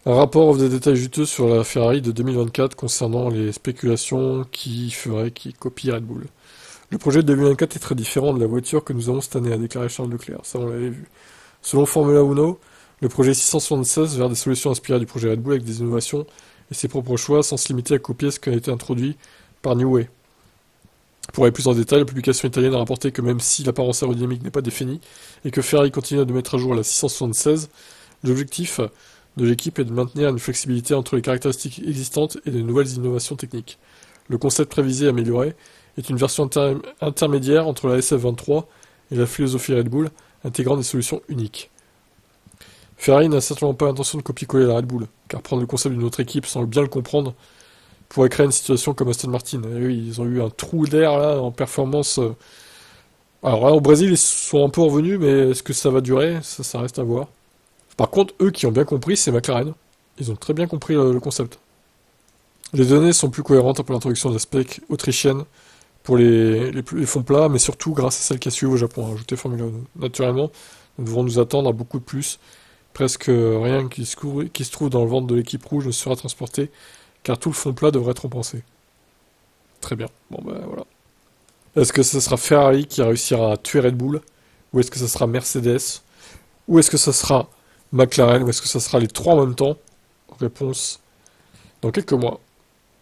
Un rapport offre des détails juteux sur la Ferrari de 2024 concernant les spéculations qui copie Red Bull. Le projet de 2024 est très différent de la voiture que nous avons cette année, a déclaré Charles Leclerc. Ça, on l'avait vu. Selon Formula Uno, le projet 676 vers des solutions inspirées du projet Red Bull avec des innovations et ses propres choix sans se limiter à copier ce qui a été introduit par New Way. Pour aller plus en détail, la publication italienne a rapporté que même si l'apparence aérodynamique n'est pas définie et que Ferrari continue de mettre à jour la 676, l'objectif de l'équipe est de maintenir une flexibilité entre les caractéristiques existantes et de nouvelles innovations techniques. Le concept prévisé amélioré est une version intermédiaire entre la SF23 et la philosophie Red Bull, intégrant des solutions uniques. Ferrari n'a certainement pas l'intention de copier-coller la Red Bull, car prendre le concept d'une autre équipe sans bien le comprendre pourrait créer une situation comme Aston Martin. Et oui, ils ont eu un trou d'air là en performance. Alors là, au Brésil, ils sont un peu revenus, mais est-ce que ça va durer? Ça reste à voir. Par contre, eux qui ont bien compris, c'est McLaren. Ils ont très bien compris le concept. Les données sont plus cohérentes après l'introduction de la spec autrichienne pour les fonds plats, mais surtout grâce à celle qui a suivi au Japon, a ajouté Formula 1. Naturellement, nous devrons nous attendre à beaucoup de plus. Presque rien qui se trouve dans le ventre de l'équipe rouge ne sera transporté, car tout le fond plat devrait être repensé. Très bien. Bon ben voilà. Est-ce que ce sera Ferrari qui réussira à tuer Red Bull? Ou est-ce que ce sera Mercedes? Ou est-ce que ce sera McLaren? Ou est-ce que ce sera les trois en même temps? Réponse dans quelques mois.